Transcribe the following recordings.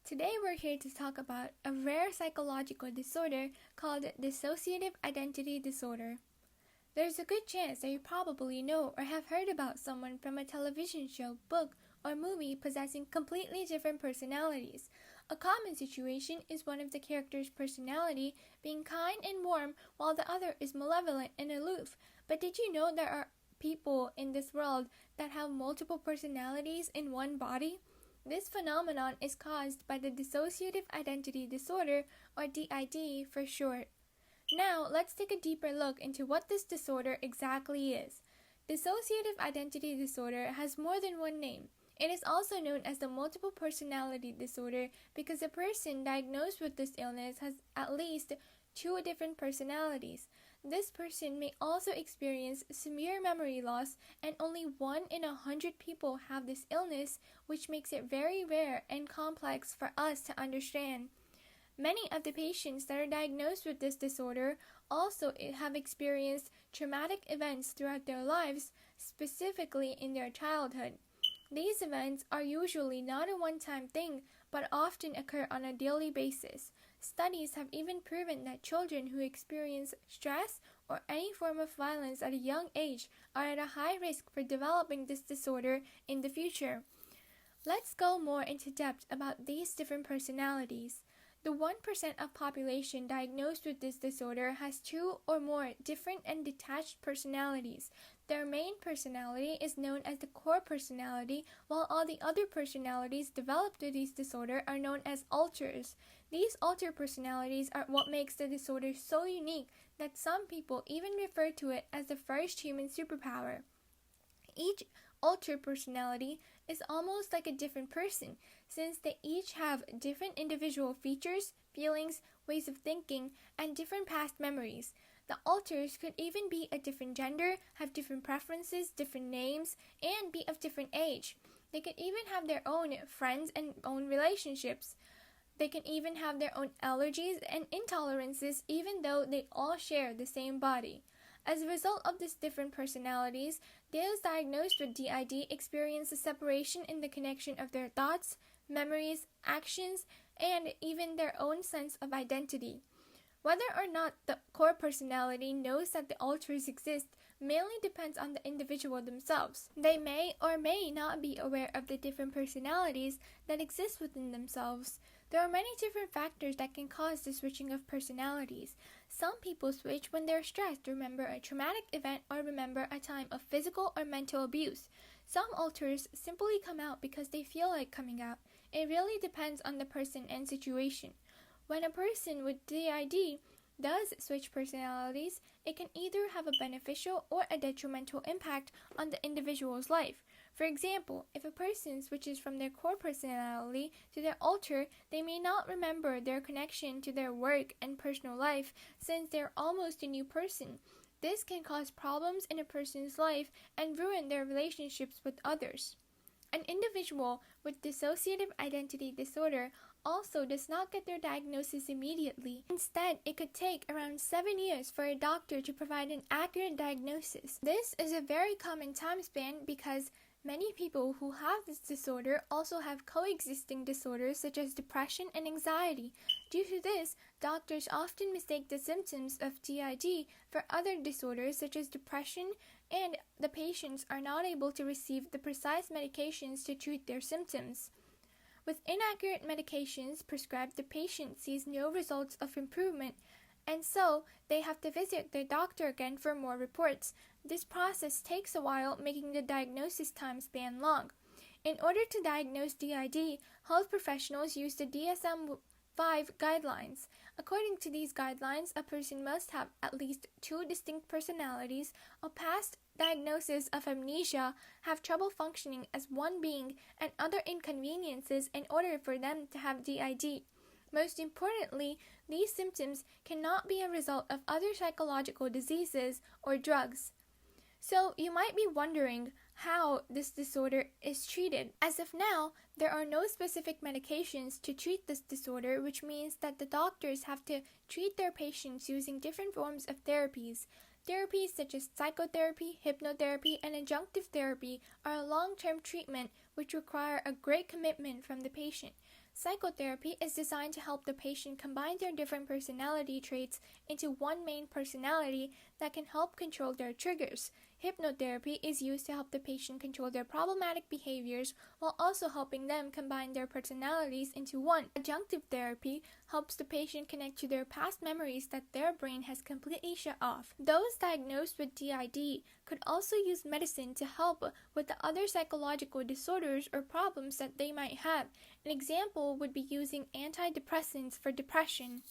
Today we're here to talk about a rare psychological disorder called dissociative identity disorder. There's a good chance that you probably know or have heard about someone from a television show, book, or movie possessing completely different personalities. A common situation is one of the characters' personality being kind and warm while the other is malevolent and aloof. But did you know there are people in this world that have multiple personalities in one body? This phenomenon is caused by the dissociative identity disorder, or DID for short. Now, let's take a deeper look into what this disorder exactly is. Dissociative identity disorder has more than one name. It is also known as the multiple personality disorder because a person diagnosed with this illness has at least two different personalities. This person may also experience severe memory loss, and only 1 in 100 people have this illness, which makes it very rare and complex for us to understand. Many of the patients that are diagnosed with this disorder also have experienced traumatic events throughout their lives, specifically in their childhood. These events are usually not a one-time thing, but often occur on a daily basis. Studies have even proven that children who experience stress or any form of violence at a young age are at a high risk for developing this disorder in the future. Let's go more into depth about these different personalities. The 1% of population diagnosed with this disorder has 2 or more different and detached personalities. Their main personality is known as the core personality, while all the other personalities developed with this disorder are known as alters. These alter personalities are what makes the disorder so unique that some people even refer to it as the first human superpower. Each alter personality is almost like a different person, since they each have different individual features, feelings, ways of thinking, and different past memories. The alters could even be a different gender, have different preferences, different names, and be of different age. They could even have their own friends and own relationships. They can even have their own allergies and intolerances, even though they all share the same body. As a result of these different personalities, those diagnosed with DID experience a separation in the connection of their thoughts, memories, actions, and even their own sense of identity. Whether or not the core personality knows that the alters exist mainly depends on the individual themselves. They may or may not be aware of the different personalities that exist within themselves. There are many different factors that can cause the switching of personalities. Some people switch when they're stressed, remember a traumatic event, or remember a time of physical or mental abuse. Some alters simply come out because they feel like coming out. It really depends on the person and situation. When a person with DID does switch personalities, it can either have a beneficial or a detrimental impact on the individual's life. For example, if a person switches from their core personality to their alter, they may not remember their connection to their work and personal life since they're almost a new person. This can cause problems in a person's life and ruin their relationships with others. An individual with dissociative identity disorder also does not get their diagnosis immediately. Instead, it could take around 7 years for a doctor to provide an accurate diagnosis. This is a very common time span because many people who have this disorder also have coexisting disorders such as depression and anxiety. Due to this, doctors often mistake the symptoms of DID for other disorders such as depression, and the patients are not able to receive the precise medications to treat their symptoms. With inaccurate medications prescribed, the patient sees no results of improvement, and so they have to visit their doctor again for more reports. This process takes a while, making the diagnosis time span long. In order to diagnose DID, health professionals use the DSM-5 guidelines. According to these guidelines, a person must have at least 2 distinct personalities, a past diagnosis of amnesia, have trouble functioning as one being, and other inconveniences in order for them to have DID. Most importantly, these symptoms cannot be a result of other psychological diseases or drugs. So you might be wondering how this disorder is treated. As of now, there are no specific medications to treat this disorder, which means that the doctors have to treat their patients using different forms of therapies. Therapies such as psychotherapy, hypnotherapy, and adjunctive therapy are a long-term treatment which require a great commitment from the patient. Psychotherapy is designed to help the patient combine their different personality traits into one main personality that can help control their triggers. Hypnotherapy is used to help the patient control their problematic behaviors while also helping them combine their personalities into one. Adjunctive therapy helps the patient connect to their past memories that their brain has completely shut off. Those diagnosed with DID could also use medicine to help with the other psychological disorders or problems that they might have. An example would be using antidepressants for depression.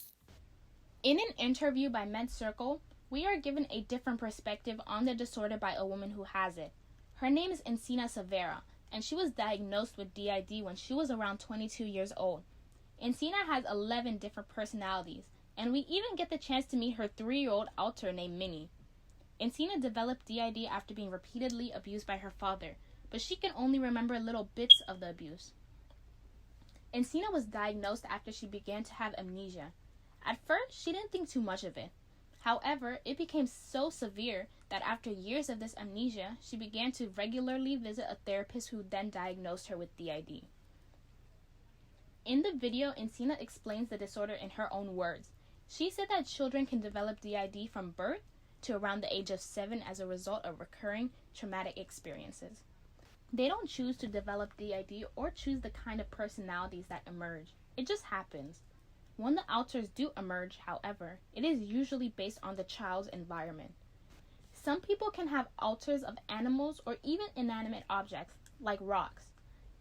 In an interview by MedCircle, we are given a different perspective on the disorder by a woman who has it. Her name is Encina Severa, and she was diagnosed with DID when she was around 22 years old. Encina has 11 different personalities, and we even get the chance to meet her 3-year-old alter named Minnie. Encina developed DID after being repeatedly abused by her father, but she can only remember little bits of the abuse. Encina was diagnosed after she began to have amnesia. At first, she didn't think too much of it. However, it became so severe that after years of this amnesia, she began to regularly visit a therapist who then diagnosed her with DID. In the video, Encina explains the disorder in her own words. She said that children can develop DID from birth to around the age of 7 as a result of recurring traumatic experiences. They don't choose to develop DID or choose the kind of personalities that emerge. It just happens. When the alters do emerge, however, it is usually based on the child's environment. Some people can have alters of animals or even inanimate objects, like rocks.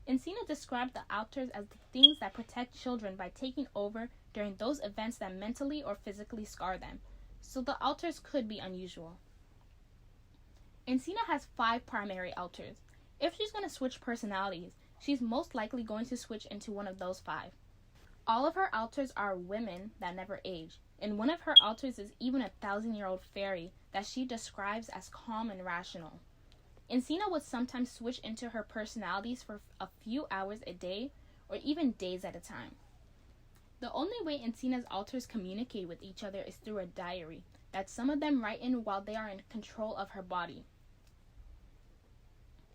Encina described the alters as the things that protect children by taking over during those events that mentally or physically scar them, so the alters could be unusual. Encina has 5 primary alters. If she's going to switch personalities, she's most likely going to switch into one of those 5. All of her alters are women that never age, and one of her alters is even a 1,000-year-old fairy that she describes as calm and rational. Encina would sometimes switch into her personalities for a few hours a day, or even days at a time. The only way Encina's alters communicate with each other is through a diary that some of them write in while they are in control of her body.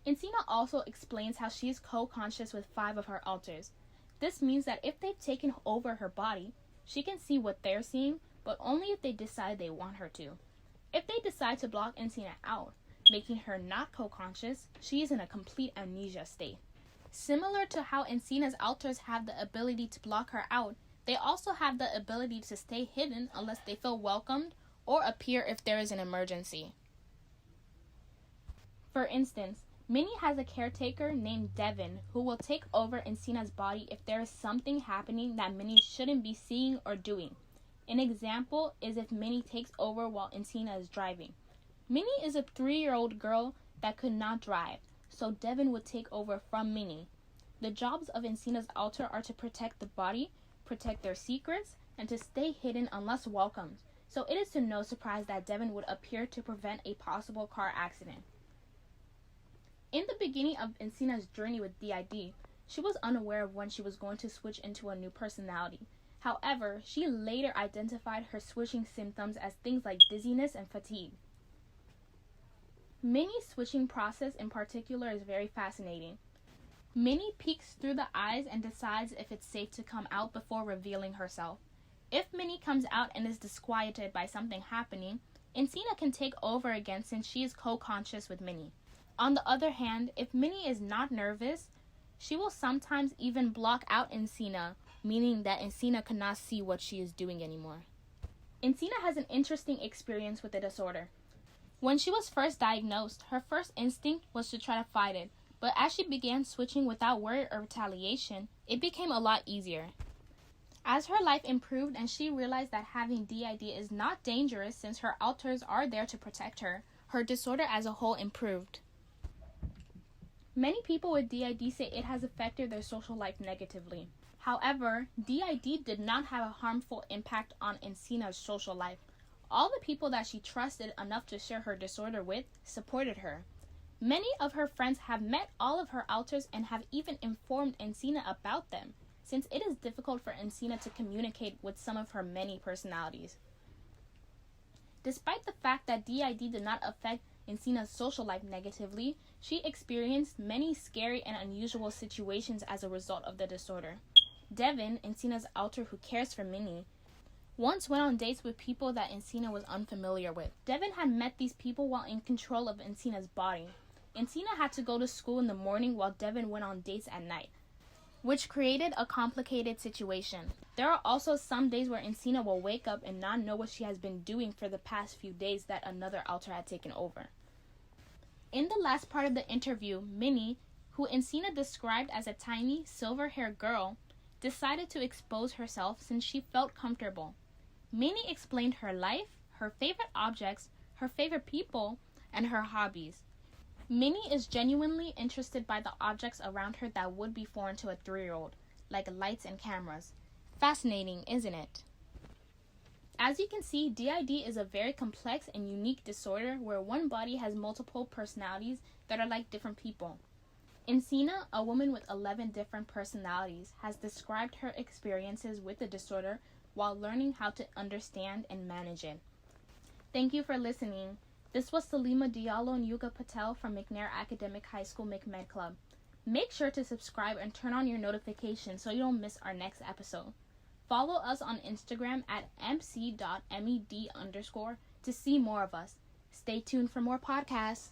Encina also explains how she is co-conscious with 5 of her alters. This means that if they've taken over her body, she can see what they're seeing, but only if they decide they want her to. If they decide to block Encina out, making her not co-conscious, she is in a complete amnesia state. Similar to how Encina's alters have the ability to block her out, they also have the ability to stay hidden unless they feel welcomed or appear if there is an emergency. For instance, Minnie has a caretaker named Devin who will take over Encina's body if there is something happening that Minnie shouldn't be seeing or doing. An example is if Minnie takes over while Encina is driving. Minnie is a 3-year-old girl that could not drive, so Devin would take over from Minnie. The jobs of Encina's alter are to protect the body, protect their secrets, and to stay hidden unless welcomed, so it is to no surprise that Devin would appear to prevent a possible car accident. In the beginning of Encina's journey with DID, she was unaware of when she was going to switch into a new personality. However, she later identified her switching symptoms as things like dizziness and fatigue. Minnie's switching process in particular is very fascinating. Minnie peeks through the eyes and decides if it's safe to come out before revealing herself. If Minnie comes out and is disquieted by something happening, Encina can take over again since she is co-conscious with Minnie. On the other hand, if Minnie is not nervous, she will sometimes even block out Encina, meaning that Encina cannot see what she is doing anymore. Encina has an interesting experience with the disorder. When she was first diagnosed, her first instinct was to try to fight it, but as she began switching without worry or retaliation, it became a lot easier. As her life improved and she realized that having DID is not dangerous since her alters are there to protect her, her disorder as a whole improved. Many people with DID say it has affected their social life negatively. However, DID did not have a harmful impact on Encina's social life. All the people that she trusted enough to share her disorder with supported her. Many of her friends have met all of her alters and have even informed Encina about them, since it is difficult for Encina to communicate with some of her many personalities. Despite the fact that DID did not affect Encina's social life negatively, she experienced many scary and unusual situations as a result of the disorder. Devin, Encina's alter who cares for Minnie, once went on dates with people that Encina was unfamiliar with. Devin had met these people while in control of Encina's body. Encina had to go to school in the morning while Devin went on dates at night, which created a complicated situation. There are also some days where Encina will wake up and not know what she has been doing for the past few days that another alter had taken over. In the last part of the interview, Minnie, who Encina described as a tiny, silver-haired girl, decided to expose herself since she felt comfortable. Minnie explained her life, her favorite objects, her favorite people, and her hobbies. Minnie is genuinely interested by the objects around her that would be foreign to a 3-year-old, like lights and cameras. Fascinating, isn't it? As you can see, DID is a very complex and unique disorder where one body has multiple personalities that are like different people. Encina, a woman with 11 different personalities, has described her experiences with the disorder while learning how to understand and manage it. Thank you for listening. This was Saleema, Diallo, and Yuga Patel from McNair Academic High School McMed Club. Make sure to subscribe and turn on your notifications so you don't miss our next episode. Follow us on Instagram at mc.med_ to see more of us. Stay tuned for more podcasts.